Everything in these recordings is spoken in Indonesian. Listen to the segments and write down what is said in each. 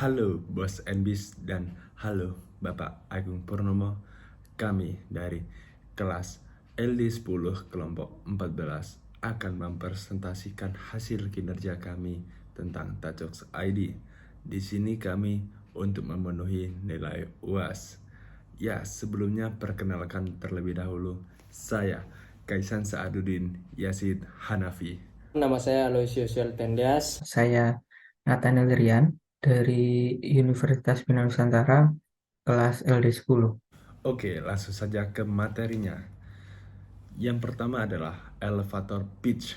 Halo Bos Enbis dan halo Bapak Agung Purnomo. Kami dari kelas LD10 kelompok 14 akan mempresentasikan hasil kinerja kami tentang Tajoks ID. Di sini kami untuk memenuhi nilai UAS. Ya, sebelumnya perkenalkan terlebih dahulu. Saya Kaisan Saaduddin Yazid Hanafi. Nama saya Aloysius Tendias. Saya Nathaniel Rian dari Universitas Bina Nusantara kelas LD10. Oke, langsung saja ke materinya. Yang pertama adalah elevator pitch.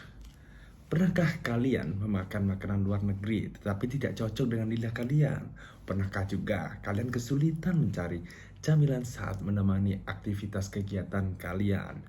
Pernahkah kalian memakan makanan luar negeri tetapi tidak cocok dengan lidah kalian? Pernahkah juga kalian kesulitan mencari camilan saat menemani aktivitas kegiatan kalian?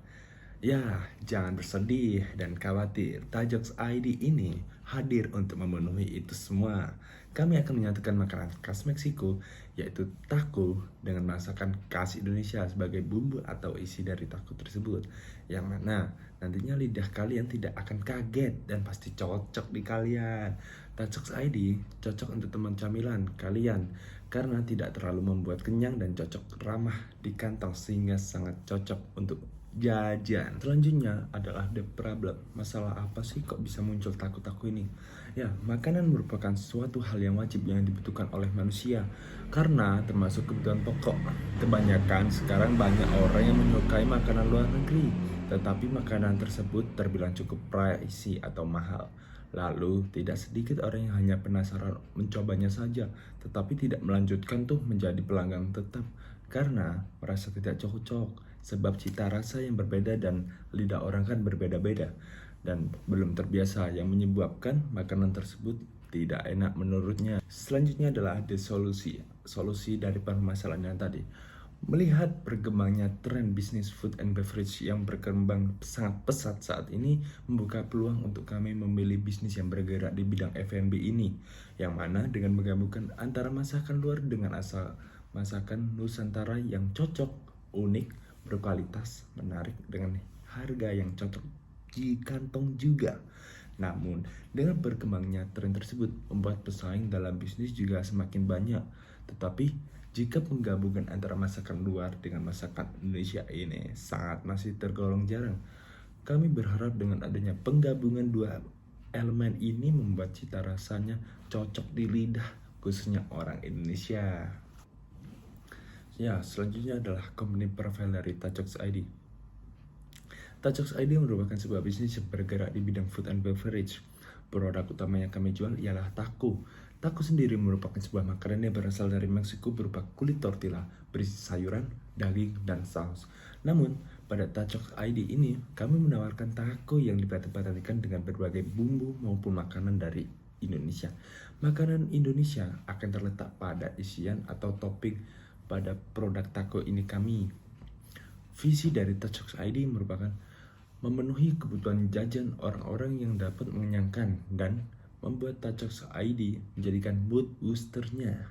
Ya, jangan bersedih dan khawatir. Tajoks ID ini hadir untuk memenuhi itu semua. Kami akan menyatukan makanan khas Meksiko, yaitu taco, dengan masakan khas Indonesia sebagai bumbu atau isi dari taco tersebut. Yang mana nantinya lidah kalian tidak akan kaget dan pasti cocok di kalian. Tajoks ID cocok untuk teman camilan kalian karena tidak terlalu membuat kenyang dan cocok ramah di kantong sehingga sangat cocok untuk jajan. Selanjutnya adalah the problem. Masalah apa sih kok bisa muncul taku-taku ini? Ya, makanan merupakan suatu hal yang wajib yang dibutuhkan oleh manusia karena termasuk kebutuhan pokok. Kebanyakan sekarang banyak orang yang menyukai makanan luar negeri, tetapi makanan tersebut terbilang cukup pricey atau mahal. Lalu tidak sedikit orang yang hanya penasaran mencobanya saja, tetapi tidak melanjutkan tuh menjadi pelanggan tetap karena merasa tidak cocok. Sebab cita rasa yang berbeda dan lidah orang kan berbeda-beda dan belum terbiasa yang menyebabkan makanan tersebut tidak enak menurutnya. Selanjutnya adalah the solusi dari permasalahan yang tadi. Melihat berkembangnya tren bisnis food and beverage yang berkembang sangat pesat saat ini membuka peluang untuk kami memilih bisnis yang bergerak di bidang F&B ini, yang mana dengan menggabungkan antara masakan luar dengan asal masakan Nusantara yang cocok, unik, berkualitas, menarik dengan harga yang cocok di kantong juga. Namun, dengan berkembangnya tren tersebut membuat pesaing dalam bisnis juga semakin banyak. Tetapi, jika penggabungan antara masakan luar dengan masakan Indonesia ini sangat masih tergolong jarang. Kami berharap dengan adanya penggabungan dua elemen ini membuat cita rasanya cocok di lidah, khususnya orang Indonesia. Ya, selanjutnya adalah company profile dari Tajoks ID. Tajoks ID merupakan sebuah bisnis yang bergerak di bidang food and beverage. Produk utama yang kami jual ialah taco. Taco sendiri merupakan sebuah makanan yang berasal dari Meksiko berupa kulit tortilla, berisi sayuran, daging, dan saus. Namun, pada Tajoks ID ini, kami menawarkan taco yang dipadupadankan dengan berbagai bumbu maupun makanan dari Indonesia. Makanan Indonesia akan terletak pada isian atau topping pada produk taco ini kami. Visi dari Tajoks ID merupakan memenuhi kebutuhan jajan orang-orang yang dapat mengenyangkan dan membuat Tajoks ID menjadikan mood boosternya.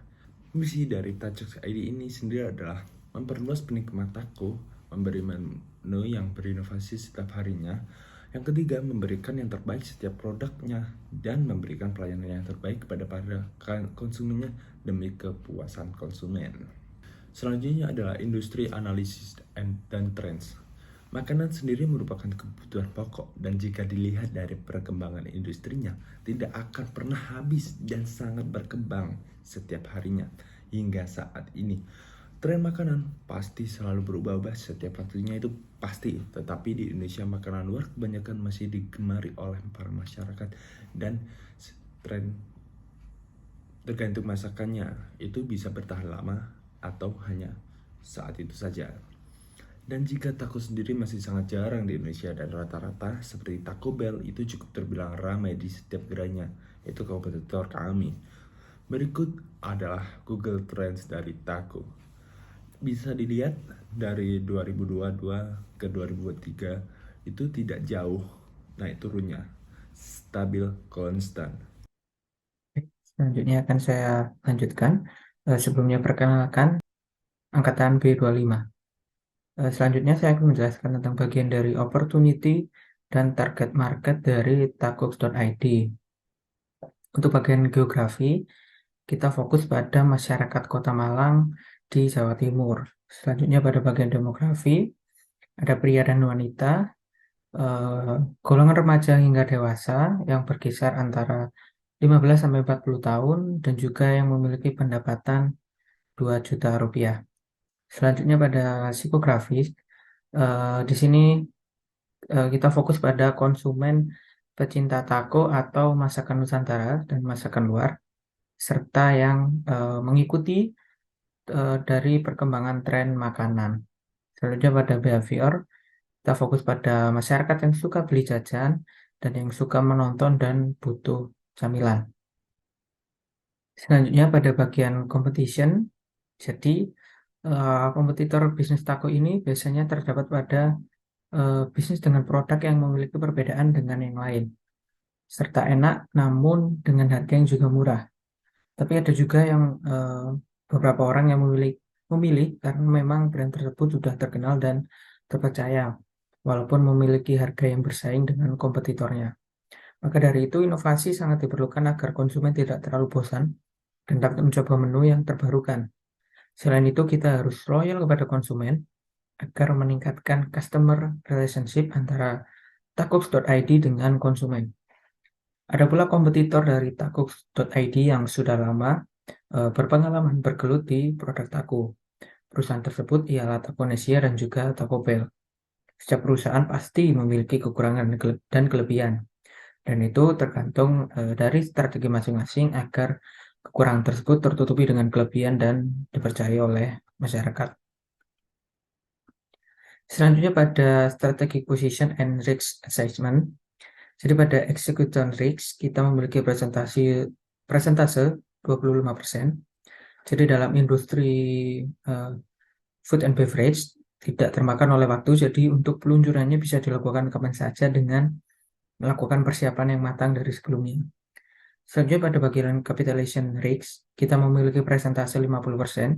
Misi dari Tajoks ID ini sendiri adalah memperluas penikmat taco, memberi menu yang berinovasi setiap harinya. Yang ketiga, memberikan yang terbaik setiap produknya dan memberikan pelayanan yang terbaik kepada para konsumennya demi kepuasan konsumen. Selanjutnya adalah industri analisis dan trends. Makanan sendiri merupakan kebutuhan pokok dan jika dilihat dari perkembangan industrinya, tidak akan pernah habis dan sangat berkembang setiap harinya hingga saat ini. Tren makanan pasti selalu berubah-ubah setiap waktunya itu pasti, tetapi di Indonesia makanan luar kebanyakan masih digemari oleh para masyarakat dan tren tergantung masakannya itu bisa bertahan lama atau hanya saat itu saja. Dan jika taco sendiri masih sangat jarang di Indonesia dan rata-rata seperti Taco Bell itu cukup terbilang ramai di setiap gerainya, itu kompetitor kami. Berikut adalah Google Trends dari taco. Bisa dilihat dari 2022 ke 2023 itu tidak jauh naik turunnya, stabil konstan. Selanjutnya akan saya lanjutkan. Sebelumnya perkenalkan angkatan B25. Selanjutnya saya akan menjelaskan tentang bagian dari opportunity dan target market dari takox.id. Untuk bagian geografi, kita fokus pada masyarakat Kota Malang di Jawa Timur. Selanjutnya pada bagian demografi, ada pria dan wanita, golongan remaja hingga dewasa yang berkisar antara 15 sampai 40 tahun dan juga yang memiliki pendapatan 2 juta rupiah. Selanjutnya pada psikografis, di sini kita fokus pada konsumen pecinta taco atau masakan Nusantara dan masakan luar, serta yang mengikuti dari perkembangan tren makanan. Selanjutnya pada behavior, kita fokus pada masyarakat yang suka beli jajan dan yang suka menonton dan butuh camilan. Selanjutnya pada bagian competition, jadi kompetitor bisnis taco ini biasanya terdapat pada bisnis dengan produk yang memiliki perbedaan dengan yang lain, serta enak namun dengan harga yang juga murah. Tapi ada juga yang beberapa orang yang memilih karena memang brand tersebut sudah terkenal dan terpercaya, walaupun memiliki harga yang bersaing dengan kompetitornya. Maka dari itu, inovasi sangat diperlukan agar konsumen tidak terlalu bosan dan dapat mencoba menu yang terbarukan. Selain itu, kita harus loyal kepada konsumen agar meningkatkan customer relationship antara takux.id dengan konsumen. Ada pula kompetitor dari takux.id yang sudah lama berpengalaman bergelut di produk taco. Perusahaan tersebut ialah Takonesia dan juga Taco Bell. Setiap perusahaan pasti memiliki kekurangan dan kelebihan, dan itu tergantung dari strategi masing-masing agar kekurangan tersebut tertutupi dengan kelebihan dan dipercaya oleh masyarakat. Selanjutnya pada strategi position and risk assessment. Jadi pada execution risk kita memiliki presentase 25%. Jadi dalam industri food and beverage tidak termakan oleh waktu, jadi untuk peluncurannya bisa dilakukan kapan saja dengan melakukan persiapan yang matang dari sebelumnya. Selanjutnya pada bagian capitalization risk, kita memiliki presentase 50%.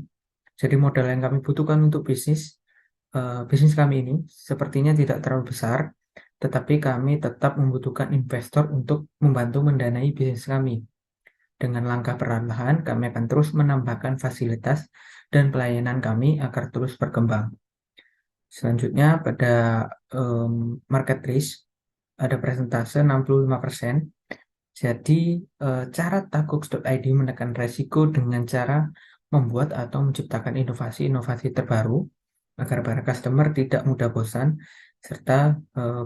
Jadi modal yang kami butuhkan untuk bisnis kami ini sepertinya tidak terlalu besar, tetapi kami tetap membutuhkan investor untuk membantu mendanai bisnis kami. Dengan langkah perlahan, kami akan terus menambahkan fasilitas dan pelayanan kami agar terus berkembang. Selanjutnya pada market risk, ada presentase 65%. Jadi cara takux.id menekan resiko dengan cara membuat atau menciptakan inovasi-inovasi terbaru agar para customer tidak mudah bosan, serta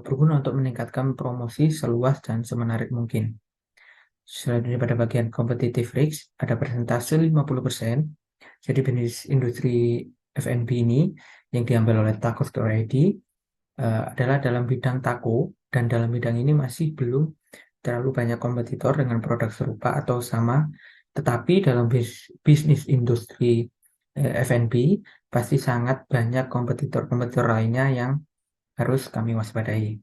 berguna untuk meningkatkan promosi seluas dan semenarik mungkin. Selanjutnya pada bagian competitive risk, ada persentase 50%. Jadi bisnis industri F&B ini yang diambil oleh takux.id adalah dalam bidang taco, dan dalam bidang ini masih belum terlalu banyak kompetitor dengan produk serupa atau sama, tetapi dalam bisnis industri F&B pasti sangat banyak kompetitor-kompetitor lainnya yang harus kami waspadai.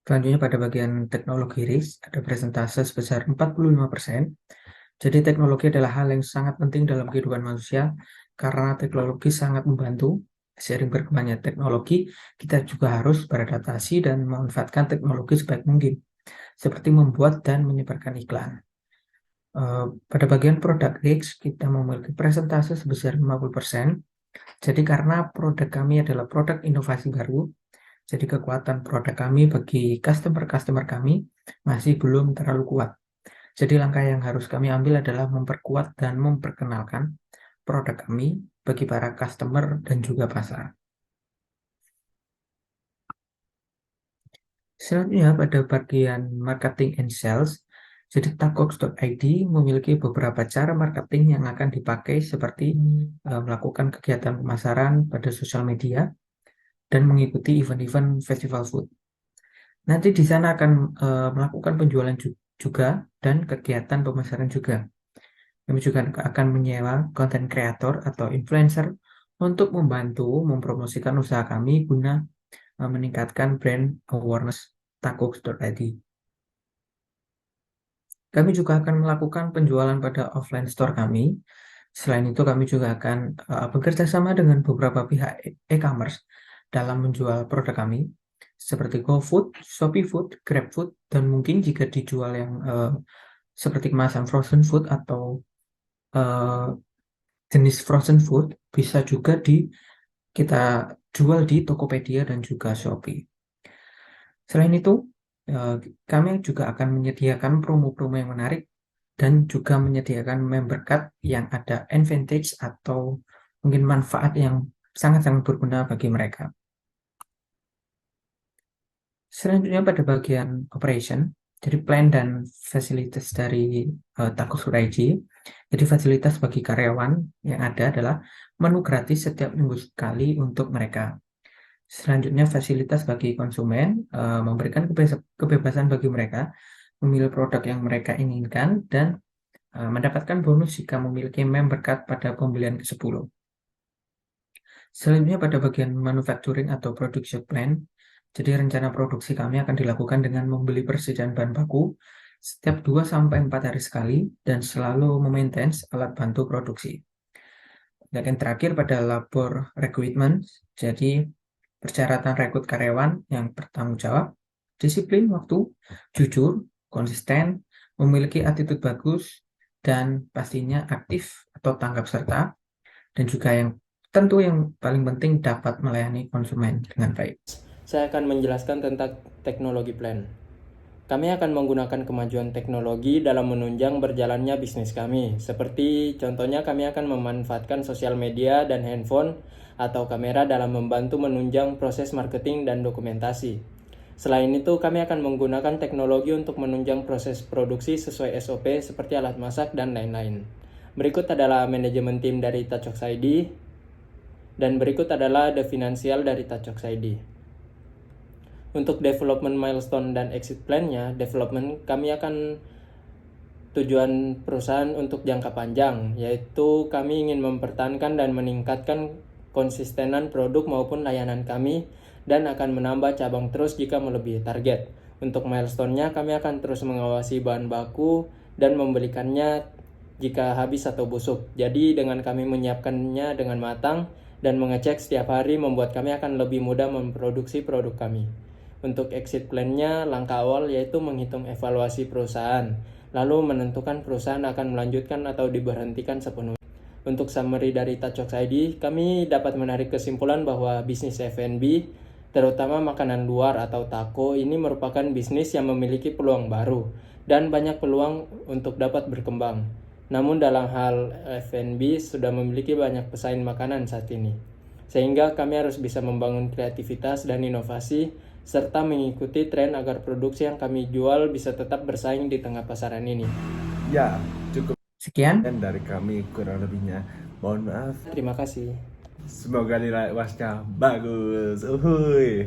Selanjutnya pada bagian teknologi risk ada presentase sebesar 45%. Jadi teknologi adalah hal yang sangat penting dalam kehidupan manusia karena teknologi sangat membantu. Seiring berkembangnya teknologi, kita juga harus beradaptasi dan memanfaatkan teknologi sebaik mungkin, seperti membuat dan menyebarkan iklan. Pada bagian produk risk, kita memiliki presentase sebesar 50%. Jadi karena produk kami adalah produk inovasi baru, jadi kekuatan produk kami bagi customer kami masih belum terlalu kuat. Jadi langkah yang harus kami ambil adalah memperkuat dan memperkenalkan produk kami bagi para customer dan juga pasar. Selanjutnya pada bagian marketing and sales, jadi takux.id memiliki beberapa cara marketing yang akan dipakai seperti melakukan kegiatan pemasaran pada sosial media dan mengikuti event-event festival food. Nanti di sana akan melakukan penjualan juga dan kegiatan pemasaran juga. Kami juga akan menyewa konten kreator atau influencer untuk membantu mempromosikan usaha kami guna meningkatkan brand awareness takux.id. Kami juga akan melakukan penjualan pada offline store kami. Selain itu, kami juga akan bekerja sama dengan beberapa pihak e-commerce dalam menjual produk kami, seperti GoFood, Shopee Food, GrabFood, dan mungkin jika dijual yang seperti kemasan frozen food atau eh, jenis frozen food bisa juga kita jual di Tokopedia dan juga Shopee. Selain itu, eh, kami juga akan menyediakan promo-promo yang menarik dan juga menyediakan member card yang ada advantage atau mungkin manfaat yang sangat-sangat berguna bagi mereka. Selanjutnya pada bagian operation, jadi plan dan fasilitas dari Taku Suraiji. Jadi fasilitas bagi karyawan yang ada adalah menu gratis setiap minggu sekali untuk mereka. Selanjutnya fasilitas bagi konsumen, memberikan kebebasan bagi mereka memilih produk yang mereka inginkan dan mendapatkan bonus jika memiliki member card pada pembelian ke-10. Selanjutnya pada bagian manufacturing atau production plan, jadi rencana produksi kami akan dilakukan dengan membeli persediaan bahan baku setiap 2-4 hari sekali dan selalu memaintain alat bantu produksi. Dan yang terakhir pada labor recruitment, jadi persyaratan rekrut karyawan yang bertanggung jawab, disiplin waktu, jujur, konsisten, memiliki attitude bagus, dan pastinya aktif atau tanggap serta, dan juga yang tentu yang paling penting dapat melayani konsumen dengan baik. Saya akan menjelaskan tentang teknologi plan. Kami akan menggunakan kemajuan teknologi dalam menunjang berjalannya bisnis kami. Seperti contohnya kami akan memanfaatkan sosial media dan handphone atau kamera dalam membantu menunjang proses marketing dan dokumentasi. Selain itu, kami akan menggunakan teknologi untuk menunjang proses produksi sesuai SOP seperti alat masak dan lain-lain. Berikut adalah manajemen tim dari Touchbox ID dan berikut adalah the finansial dari Touchbox ID. Untuk development milestone dan exit plan-nya, development kami akan tujuan perusahaan untuk jangka panjang, yaitu kami ingin mempertahankan dan meningkatkan konsistenan produk maupun layanan kami dan akan menambah cabang terus jika melebihi target. Untuk milestone-nya, kami akan terus mengawasi bahan baku dan membelikannya jika habis atau busuk. Jadi dengan kami menyiapkannya dengan matang dan mengecek setiap hari membuat kami akan lebih mudah memproduksi produk kami. Untuk exit plan-nya, langkah awal yaitu menghitung evaluasi perusahaan, lalu menentukan perusahaan akan melanjutkan atau diberhentikan sepenuhnya. Untuk summary dari Touchbox ID, kami dapat menarik kesimpulan bahwa bisnis F&B, terutama makanan luar atau taco, ini merupakan bisnis yang memiliki peluang baru dan banyak peluang untuk dapat berkembang. Namun dalam hal F&B sudah memiliki banyak pesaing makanan saat ini, sehingga kami harus bisa membangun kreativitas dan inovasi serta mengikuti tren agar produksi yang kami jual bisa tetap bersaing di tengah pasaran ini. Ya, cukup Sekian. dari kami, kurang lebihnya mohon maaf. Terima kasih. Semoga nilai UASnya bagus. Uhuy.